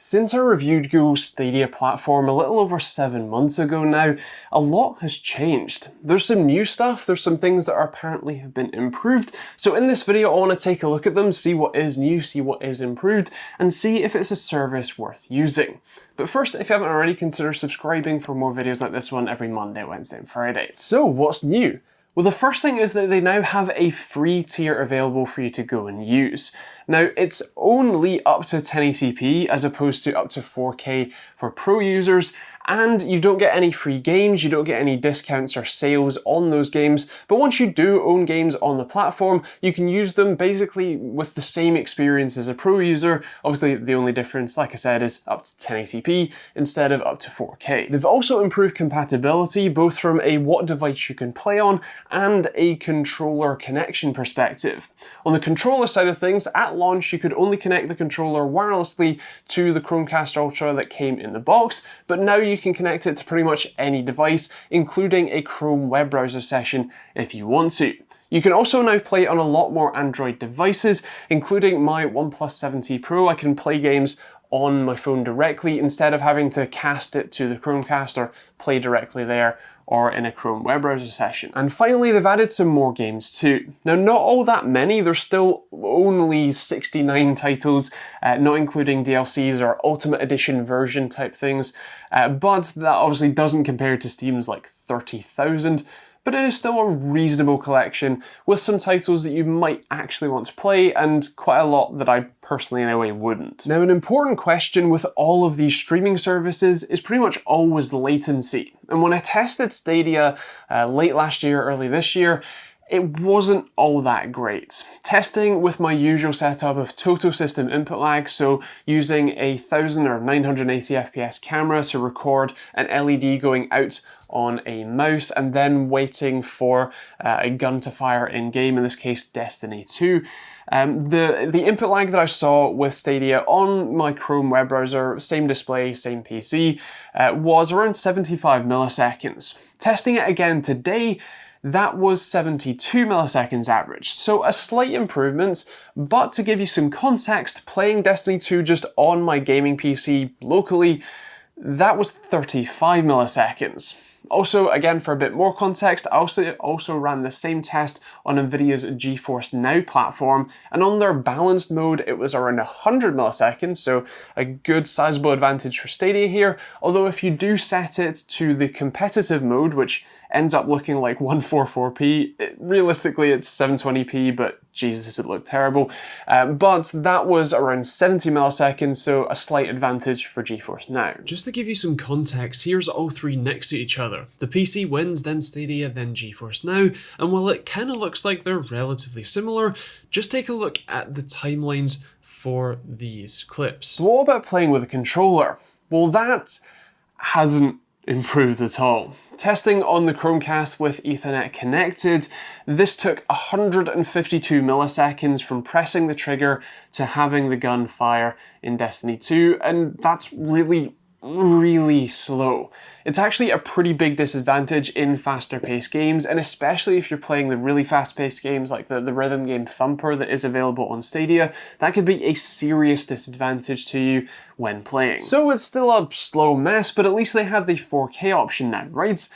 Since I reviewed Google Stadia platform a little over 7 months ago now, a lot has changed. There's some new stuff, there's some things that apparently have been improved, so in this video I want to take a look at them, see what is new, see what is improved, and see if it's a service worth using. But first, if you haven't already, consider subscribing for more videos like this one every Monday, Wednesday and Friday. So what's new? Well, the first thing is that they now have a free tier available for you to go and use. Now, it's only up to 1080p as opposed to up to 4K for pro users, and you don't get any free games, you don't get any discounts or sales on those games, but once you do own games on the platform, you can use them basically with the same experience as a pro user. Obviously, the only difference, like I said, is up to 1080p instead of up to 4K. They've also improved compatibility, both from a what device you can play on and a controller connection perspective. On the controller side of things, at launch, you could only connect the controller wirelessly to the Chromecast Ultra that came in the box, but now you can connect it to pretty much any device, including a Chrome web browser session if you want to. You can also now play on a lot more Android devices, including my OnePlus 7T Pro. I can play games on my phone directly instead of having to cast it to the Chromecast or play directly there or in a Chrome web browser session. And finally, they've added some more games too. Now, not all that many, there's still only 69 titles, not including DLCs or Ultimate Edition version type things, but that obviously doesn't compare to Steam's like 30,000, but it is still a reasonable collection with some titles that you might actually want to play and quite a lot that I personally anyway wouldn't. Now, an important question with all of these streaming services is pretty much always latency. And when I tested Stadia late last year, early this year, it wasn't all that great. Testing with my usual setup of total system input lag, so using a 1000 or 980 FPS camera to record an LED going out on a mouse and then waiting for a gun to fire in game, in this case Destiny 2. The input lag that I saw with Stadia on my Chrome web browser, same display, same PC, was around 75 milliseconds. Testing it again today, that was 72 milliseconds average, so a slight improvement, but to give you some context, playing Destiny 2 just on my gaming PC locally, that was 35 milliseconds. Also, again, for a bit more context, I also ran the same test on Nvidia's GeForce Now platform, and on their balanced mode, it was around 100 milliseconds, so a good sizable advantage for Stadia here, although if you do set it to the competitive mode, which ends up looking like 144p, realistically it's 720p, but Jesus, it looked terrible. But that was around 70 milliseconds, so a slight advantage for GeForce Now. Just to give you some context, here's all three next to each other. The PC wins, then Stadia, then GeForce Now, and while it kind of looks like they're relatively similar, just take a look at the timelines for these clips. So what about playing with a controller? Well, that hasn't improved at all. Testing on the Chromecast with Ethernet connected, this took 152 milliseconds from pressing the trigger to having the gun fire in Destiny 2, and that's really slow. It's actually a pretty big disadvantage in faster paced games, and especially if you're playing the really fast paced games like the rhythm game Thumper that is available on Stadia, that could be a serious disadvantage to you when playing. So it's still a slow mess, but at least they have the 4K option now, right?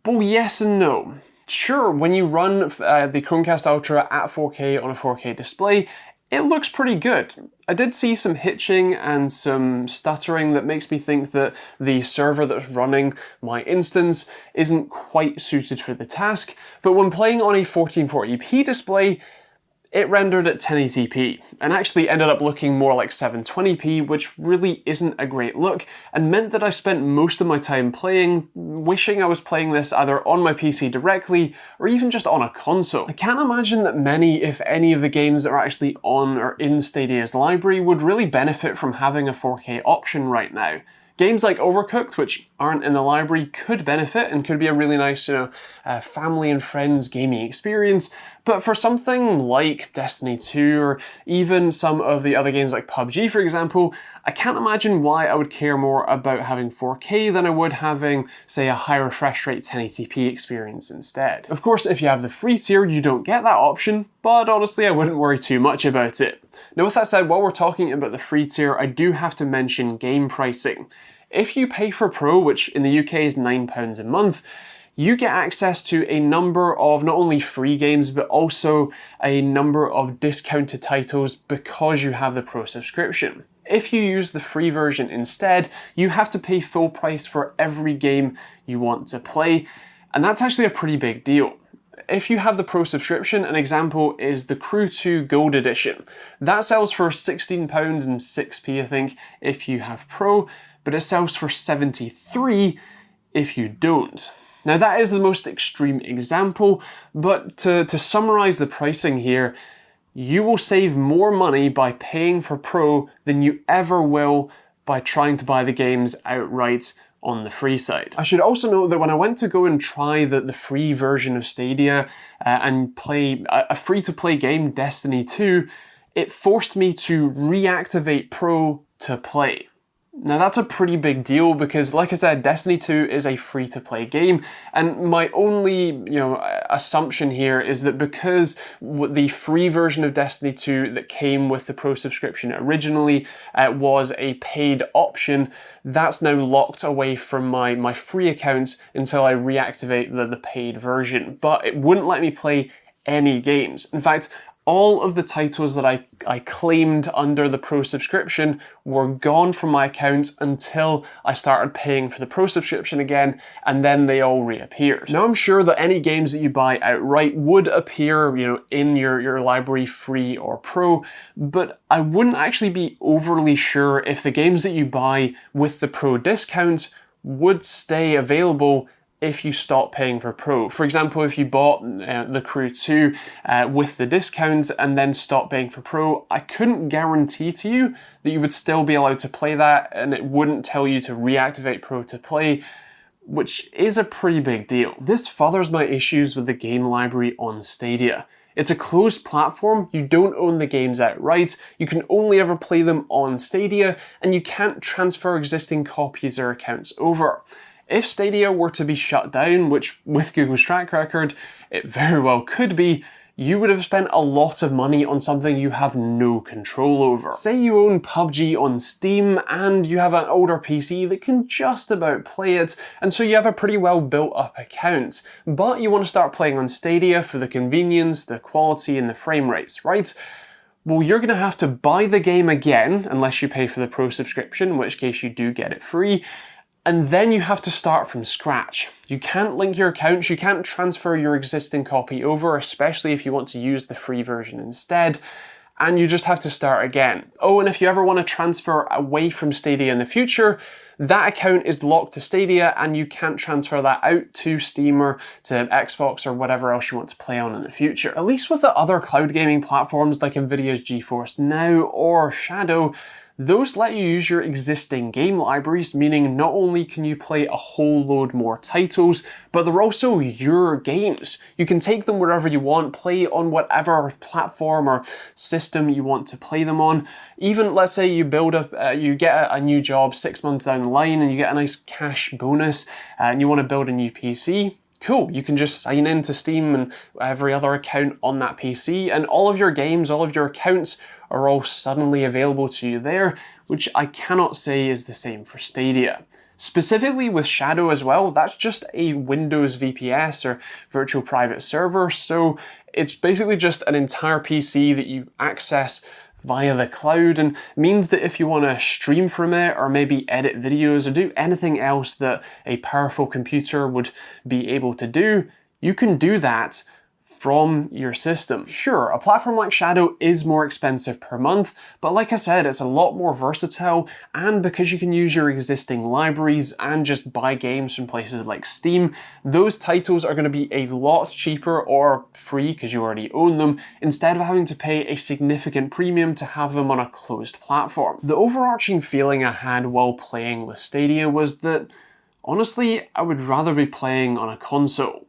Well, yes and no. Sure, when you run the Chromecast Ultra at 4K on a 4K display, it looks pretty good. I did see some hitching and some stuttering that makes me think that the server that's running my instance isn't quite suited for the task, but when playing on a 1440p display, it rendered at 1080p and actually ended up looking more like 720p, which really isn't a great look, and meant that I spent most of my time playing wishing I was playing this either on my PC directly or even just on a console. I can't imagine that many, if any, of the games that are actually on or in Stadia's library would really benefit from having a 4K option right now. Games like Overcooked, which aren't in the library, could benefit and could be a really nice, family and friends gaming experience. But for something like Destiny 2 or even some of the other games like PUBG, for example, I can't imagine why I would care more about having 4K than I would having, say, a high refresh rate 1080p experience instead. Of course, if you have the free tier, you don't get that option, but honestly, I wouldn't worry too much about it. Now, with that said, while we're talking about the free tier, I do have to mention game pricing. If you pay for Pro, which in the UK is £9 a month, you get access to a number of not only free games, but also a number of discounted titles because you have the Pro subscription. If you use the free version instead, you have to pay full price for every game you want to play, and that's actually a pretty big deal. If you have the Pro subscription, an example is the Crew 2 Gold Edition. That sells for £16 and 6p, I think, if you have Pro, but it sells for 73 if you don't. Now that is the most extreme example, but to summarize the pricing here, you will save more money by paying for Pro than you ever will by trying to buy the games outright on the free side. I should also note that when I went to go and try the free version of Stadia and play a free-to-play game, Destiny 2, it forced me to reactivate Pro to play. Now that's a pretty big deal because, like I said, Destiny 2 is a free-to-play game, and my only, assumption here is that because the free version of Destiny 2 that came with the Pro subscription originally was a paid option, that's now locked away from my free account until I reactivate the paid version. But it wouldn't let me play any games. In fact, all of the titles that I claimed under the Pro subscription were gone from my account until I started paying for the Pro subscription again, and then they all reappeared. Now I'm sure that any games that you buy outright would appear, in your library free or Pro, but I wouldn't actually be overly sure if the games that you buy with the Pro discount would stay available if you stop paying for Pro. For example, if you bought the Crew 2 with the discounts and then stopped paying for Pro, I couldn't guarantee to you that you would still be allowed to play that, and it wouldn't tell you to reactivate Pro to play, which is a pretty big deal. This furthers my issues with the game library on Stadia. It's a closed platform, you don't own the games outright, you can only ever play them on Stadia, and you can't transfer existing copies or accounts over. If Stadia were to be shut down, which with Google's track record, it very well could be, you would have spent a lot of money on something you have no control over. Say you own PUBG on Steam and you have an older PC that can just about play it, and so you have a pretty well built up account, but you want to start playing on Stadia for the convenience, the quality and the frame rates, right? Well, you're going to have to buy the game again, unless you pay for the Pro subscription, in which case you do get it free, and then you have to start from scratch. You can't link your accounts, you can't transfer your existing copy over, especially if you want to use the free version instead, and you just have to start again. Oh, and if you ever want to transfer away from Stadia in the future, that account is locked to Stadia and you can't transfer that out to Steam or to Xbox or whatever else you want to play on in the future. At least with the other cloud gaming platforms like Nvidia's GeForce Now or Shadow, those let you use your existing game libraries, meaning not only can you play a whole load more titles, but they're also your games. You can take them wherever you want, play on whatever platform or system you want to play them on. Even, let's say you you get a new job 6 months down the line and you get a nice cash bonus and you want to build a new PC. Cool, you can just sign into Steam and every other account on that PC, and all of your games, all of your accounts are all suddenly available to you there, which I cannot say is the same for Stadia. Specifically with Shadow as well, that's just a Windows VPS or virtual private server, so it's basically just an entire PC that you access via the cloud, and means that if you want to stream from it or maybe edit videos or do anything else that a powerful computer would be able to do, you can do that from your system. Sure, a platform like Shadow is more expensive per month, but like I said, it's a lot more versatile, and because you can use your existing libraries and just buy games from places like Steam, those titles are going to be a lot cheaper or free because you already own them, instead of having to pay a significant premium to have them on a closed platform. The overarching feeling I had while playing with Stadia was that, honestly, I would rather be playing on a console.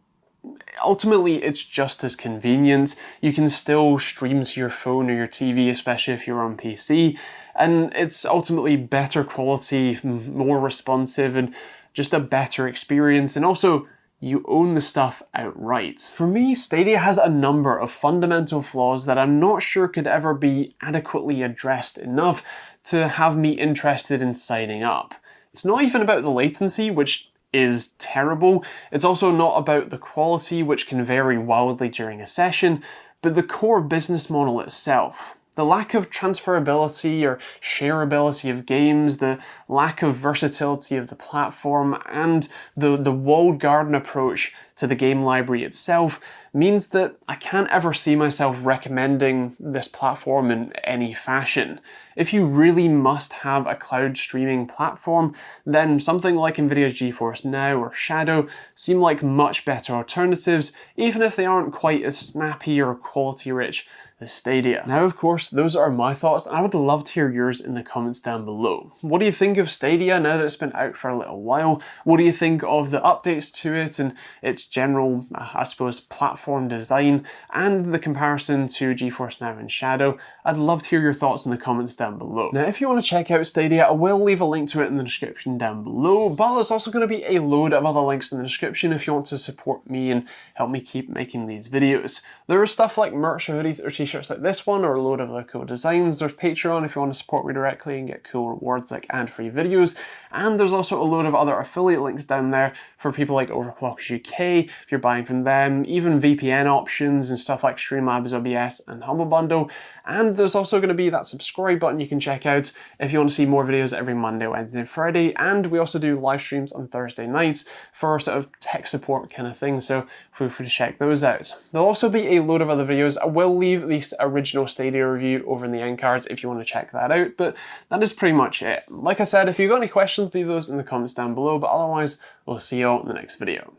Ultimately, it's just as convenient. You can still stream to your phone or your TV, especially if you're on PC, and it's ultimately better quality, more responsive, and just a better experience, and also you own the stuff outright. For me, Stadia has a number of fundamental flaws that I'm not sure could ever be adequately addressed enough to have me interested in signing up. It's not even about the latency, which is terrible. It's also not about the quality, which can vary wildly during a session, but the core business model itself. The lack of transferability or shareability of games, the lack of versatility of the platform, and the walled garden approach to the game library itself means that I can't ever see myself recommending this platform in any fashion. If you really must have a cloud streaming platform, then something like Nvidia's GeForce Now or Shadow seem like much better alternatives, even if they aren't quite as snappy or quality rich as Stadia. Now, of course, those are my thoughts, and I would love to hear yours in the comments down below. What do you think of Stadia now that it's been out for a little while? What do you think of the updates to it and its general, I suppose, platform design and the comparison to GeForce Now and Shadow? I'd love to hear your thoughts in the comments down below. Now, if you want to check out Stadia, I will leave a link to it in the description down below, but there's also going to be a load of other links in the description if you want to support me and help me keep making these videos. There is stuff like merch or hoodies or t-shirts like this one, or a load of other cool designs. There's Patreon if you want to support me directly and get cool rewards like ad-free videos, and there's also a load of other affiliate links down there for people like Overclockers UK, if you're buying from them, even VPN options and stuff like Streamlabs, OBS, and Humble Bundle. And there's also going to be that subscribe button you can check out if you want to see more videos every Monday, Wednesday, and Friday. And we also do live streams on Thursday nights for sort of tech support kind of thing, so feel free to check those out. There'll also be a load of other videos. I will leave this original Stadia review over in the end cards if you want to check that out, but that is pretty much it. Like I said, if you've got any questions, leave those in the comments down below, but otherwise, we'll see you all in the next video.